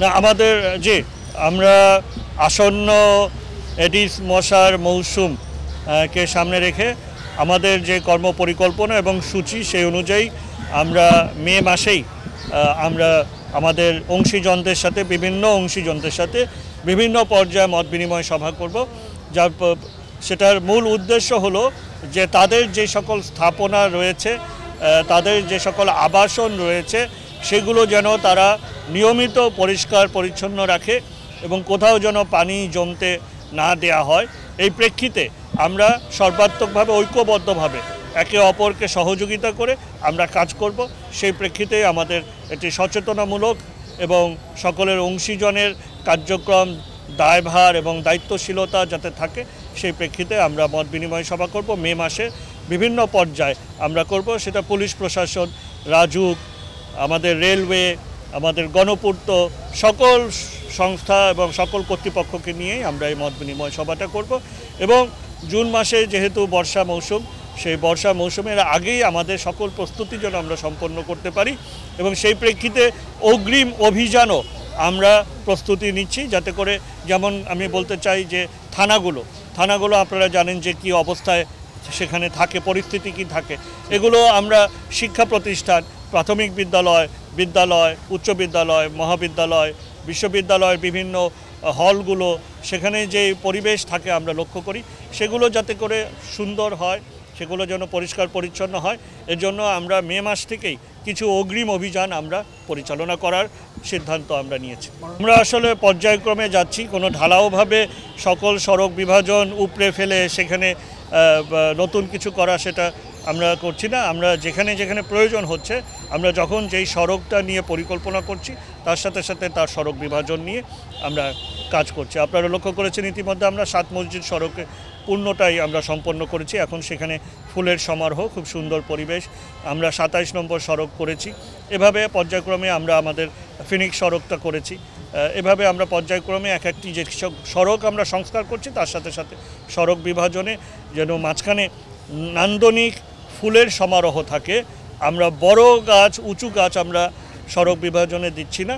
না আমাদের যে আমরা আসন্ন এডিস মশার মৌসুম কে সামনে রেখে আমাদের যে কর্মপরিকল্পনা এবং সূচি সেই অনুযায়ী আমরা মে মাসেই আমরা আমাদের অংশীজনদের সাথে বিভিন্ন পর্যায়ে মত বিনিময় সভা করব। যার সেটার মূল উদ্দেশ্য হলো যে তাদের যে সকল স্থাপনা রয়েছে, তাদের যে সকল আবাসন রয়েছে, সেগুলো যেন তারা নিয়মিত পরিষ্কার পরিচ্ছন্ন রাখে এবং কোথাও যেন পানি জমতে না দেয়া হয়। এই প্রেক্ষিতে আমরা সর্বাত্মকভাবে ঐক্যবদ্ধভাবে একে অপরকে সহযোগিতা করে আমরা কাজ করব। সেই প্রেক্ষিতে আমাদের একটি সচেতনামূলক এবং সকলের অংশীজনের কার্যক্রম, দায়ভার এবং দায়িত্বশীলতা যাতে থাকে, সেই প্রেক্ষিতে আমরা মত বিনিময় সভা করব। মে মাসে বিভিন্ন পর্যায়ে আমরা করব, সেটা পুলিশ প্রশাসন, রাজুক, আমাদের রেলওয়ে, আমাদের গণপূর্ত, সকল সংস্থা এবং সকল কর্তৃপক্ষকে নিয়েই আমরা এই মত বিনিময় সভাটা করব। এবং জুন মাসে যেহেতু বর্ষা মৌসুম, সেই বর্ষা মৌসুমের আগেই আমাদের সকল প্রস্তুতি যেন আমরা সম্পন্ন করতে পারি এবং সেই প্রেক্ষিতে অগ্রিম অভিযানও আমরা প্রস্তুতি নিচ্ছি, যাতে করে, যেমন আমি বলতে চাই যে থানাগুলো আপনারা জানেন যে কি অবস্থায় সেখানে থাকে, পরিস্থিতি কি থাকে। এগুলো আমরা শিক্ষা প্রতিষ্ঠান, প্রাথমিক বিদ্যালয়, উচ্চ বিদ্যালয়, মহাবিদ্যালয়, বিশ্ববিদ্যালয়ের বিভিন্ন হলগুলো, সেখানে যে পরিবেশ থাকে আমরা লক্ষ্য করি, সেগুলো যাতে করে সুন্দর হয়, সেগুলো যেন পরিষ্কার পরিচ্ছন্ন হয়। এর জন্য আমরা মে মাস থেকেই কিছু অগ্রিম অভিযান আমরা পরিচালনা করার সিদ্ধান্ত আমরা নিয়েছি। আমরা আসলে পর্যায়ক্রমে যাচ্ছি, কোনো ঢালাওভাবে সকল সড়ক বিভাজন উপড়ে ফেলে সেখানে নতুন কিছু করা সেটা আমরা করছি না। আমরা যেখানে যেখানে প্রয়োজন হচ্ছে, আমরা যখন যেই সড়কটা নিয়ে পরিকল্পনা করছি তার সাথে সাথে তার সড়ক বিভাজন নিয়ে আমরা কাজ করছি। আপনারা লক্ষ্য করেছেন ইতিমধ্যে আমরা 7 মসজিদ সড়কে পূর্ণটাই আমরা সম্পন্ন করেছি। এখন সেখানে ফুলের সমারোহ, খুব সুন্দর পরিবেশ। আমরা 27 নম্বর সড়ক করেছি। এভাবে পর্যায়ক্রমে আমরা আমাদের ফিনিক্স সড়কটা করেছি। এভাবে আমরা পর্যায়ক্রমে এক একটি যে সড়ক আমরা সংস্কার করছি, তার সাথে সাথে সড়ক বিভাজনে যেন মাঝখানে নান্দনিক ফুলের সমারোহ থাকে। আমরা বড় গাছ, উঁচু গাছ আমরা সড়ক বিভাজনে দিচ্ছি না।